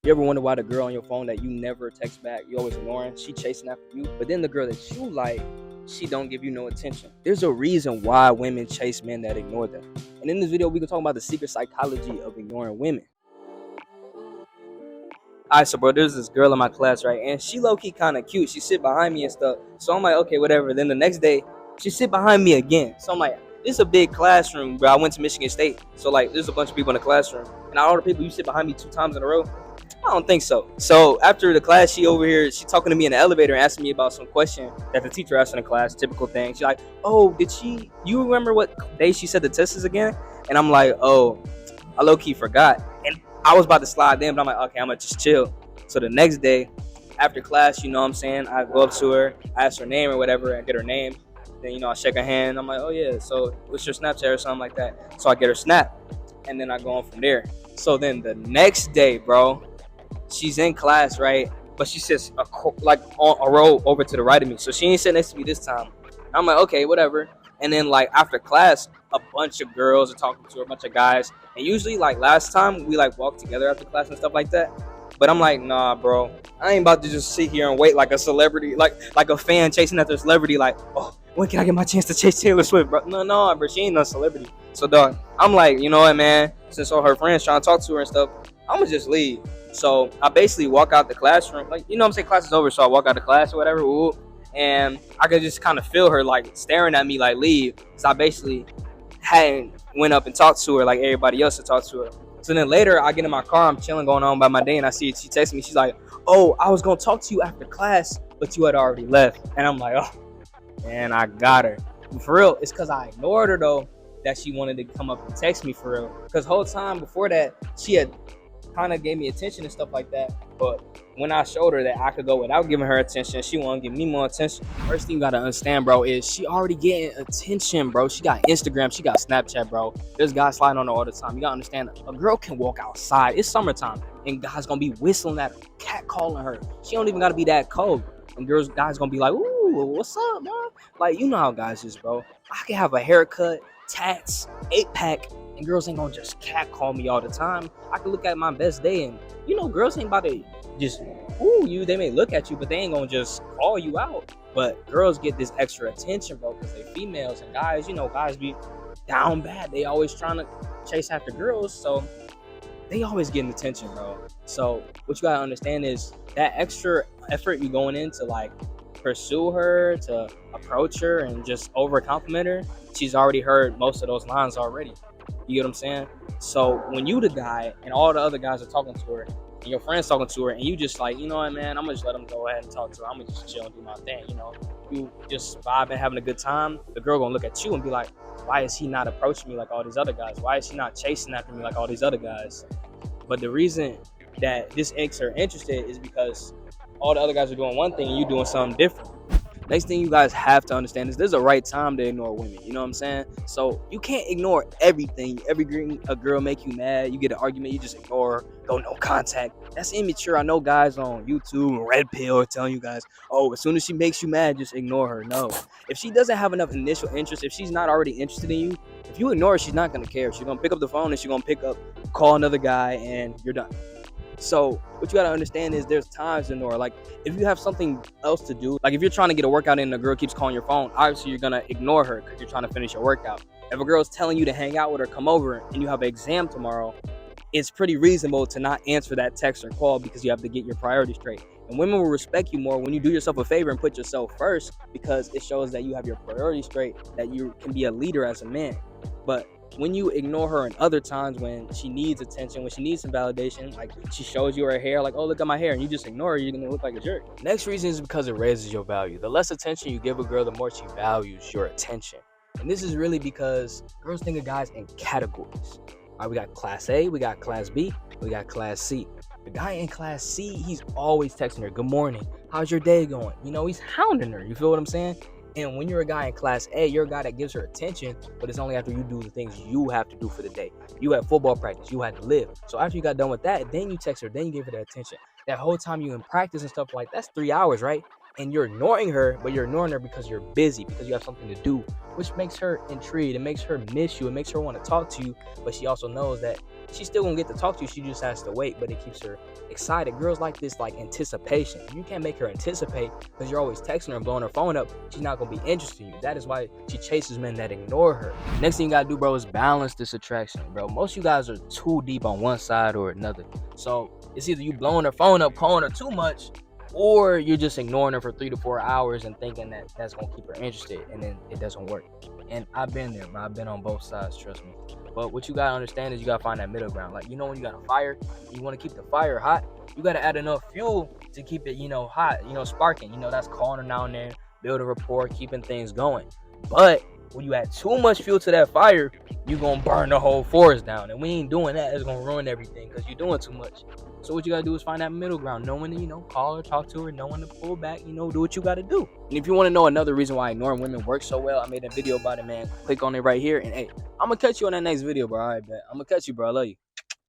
You ever wonder why the girl on your phone that you never text back, you always ignoring, she chasing after you, but then the girl that you like, she don't give you no attention? There's a reason why women chase men that ignore them. And in this video, we can talk about the secret psychology of ignoring women. Alright, so bro, there's this girl in my class, right? And she low-key kind of cute. She sit behind me and stuff. So I'm like, okay, whatever. Then the next day, she sit behind me again. So I'm like, this is a big classroom, bro. I went to Michigan State. So like, there's a bunch of people in the classroom. And all the people, you sit behind me 2 times in a row? I don't think so. So after the class, she over here, she talking to me in the elevator and asking me about some question that the teacher asked in the class, typical thing. She's like, oh, you remember what day she said the test is again? And I'm like, oh, I low-key forgot. And I was about to slide in, but I'm like, okay, I'm gonna just chill. So the next day, after class, you know what I'm saying, I go up to her, I ask her name or whatever, I get her name. Then, you know, I shake her hand. I'm like, oh yeah, so what's your Snapchat or something like that? So I get her Snap, and then I go on from there. So then the next day, bro, she's in class, right? But she sits like on a row over to the right of me. So she ain't sitting next to me this time. I'm like, okay, whatever. And then like after class, a bunch of girls are talking to her, a bunch of guys. And usually like last time we like walk together after class and stuff like that. But I'm like, nah, bro, I ain't about to just sit here and wait like a celebrity, like a fan chasing after a celebrity. Like, oh, when can I get my chance to chase Taylor Swift, bro? No, bro, she ain't no celebrity. So dog, I'm like, you know what, man? Since all her friends trying to talk to her and stuff, I'm gonna just leave. So I basically walk out the classroom, like, you know what I'm saying, class is over, so I walk out the class or whatever, and I could just kind of feel her like staring at me like leave. So I basically hadn't went up and talked to her like everybody else had talked to her. So then later I get in my car, I'm chilling, going on by my day, and I see she texts me. She's like, oh, I was gonna talk to you after class, but you had already left. And I'm like, oh, man, I got her. And for real, it's because I ignored her though that she wanted to come up and text me for real. Because whole time before that, she had kind of gave me attention and stuff like that. But when I showed her that I could go without giving her attention, she wanted to give me more attention. First thing you gotta understand, bro, is she already getting attention, bro. She got Instagram, she got Snapchat, bro. There's guys sliding on her all the time. You gotta understand, a girl can walk outside. It's summertime, and guys gonna be whistling at her, catcalling her. She don't even gotta be that cold. And guys gonna be like, ooh, what's up, bro? Like, you know how guys is, bro. I can have a haircut, tats, 8-pack, and girls ain't gonna just catcall me all the time. I can look at my best day, and you know, girls ain't about to just you. They may look at you, but they ain't gonna just call you out. But girls get this extra attention, bro, because they females, and guys, you know, guys be down bad. They always trying to chase after girls, so they always getting attention, bro. So what you gotta understand is that extra effort you going in to like pursue her, to approach her, and just over compliment her. She's already heard most of those lines already. You get what I'm saying? So when you the guy and all the other guys are talking to her and your friends talking to her and you just like, you know what, man, I'm gonna just let them go ahead and talk to her. I'm gonna just chill and do my thing, you know? You just vibing, having a good time. The girl gonna look at you and be like, why is he not approaching me like all these other guys? Why is she not chasing after me like all these other guys? But the reason that this makes her interested is because all the other guys are doing one thing and you doing something different. Next thing you guys have to understand is there's a right time to ignore women. You know what I'm saying? So you can't ignore everything. A girl make you mad, you get an argument, you just ignore her, go no contact. That's immature. I know guys on YouTube and Red Pill are telling you guys, oh, as soon as she makes you mad, just ignore her. No. If she doesn't have enough initial interest, if she's not already interested in you, if you ignore her, she's not gonna care. She's gonna pick up the phone and she's gonna call another guy, and you're done. So what you gotta understand is there's times to ignore. Like if you have something else to do, like if you're trying to get a workout in and a girl keeps calling your phone, obviously you're gonna ignore her because you're trying to finish your workout. If a girl's telling you to hang out with her, come over, and you have an exam tomorrow, it's pretty reasonable to not answer that text or call because you have to get your priorities straight. And women will respect you more when you do yourself a favor and put yourself first, because it shows that you have your priorities straight, that you can be a leader as a man. But when you ignore her in other times, when she needs attention, when she needs some validation, like she shows you her hair, like, oh, look at my hair, and you just ignore her, you're gonna look like a jerk. Next reason is because it raises your value. The less attention you give a girl, the more she values your attention. And this is really because girls think of guys in categories. All right, we got class A, we got class B, we got class C. The guy in class C, he's always texting her, good morning, how's your day going? You know, he's hounding her, you feel what I'm saying? And when you're a guy in class A, you're a guy that gives her attention, but it's only after you do the things you have to do for the day. You had football practice, you had to live. So after you got done with that, then you text her, then you give her that attention. That whole time you in practice and stuff like that's 3 hours, right? and you're ignoring her, but you're ignoring her because you're busy, because you have something to do, which makes her intrigued. It makes her miss you. It makes her want to talk to you, but she also knows that she's still gonna get to talk to you. She just has to wait, but it keeps her excited. Girls like this, like anticipation. You can't make her anticipate because you're always texting her and blowing her phone up. She's not gonna be interested in you. That is why she chases men that ignore her. Next thing you gotta do, bro, is balance this attraction, bro. Most of you guys are too deep on one side or another. So it's either you blowing her phone up, calling her too much, or you're just ignoring her for 3 to 4 hours and thinking that that's gonna keep her interested, and then it doesn't work. And I've been there, bro. I've been on both sides, trust me. But what you gotta understand is you gotta find that middle ground. Like, you know, when you got a fire, you want to keep the fire hot, you gotta add enough fuel to keep it, hot, sparking. That's calling her down there, building rapport, keeping things going. But when you add too much fuel to that fire, you're gonna burn the whole forest down. And we ain't doing that. It's gonna ruin everything because you're doing too much. So what you gotta do is find that middle ground, know when to, call her, talk to her, know when to pull back, do what you gotta do. And if you want to know another reason why ignoring women works so well, I made a video about it, man. Click on it right here. And hey, I'm gonna catch you on that next video, bro. All right, man. I'm gonna catch you, bro. I love you.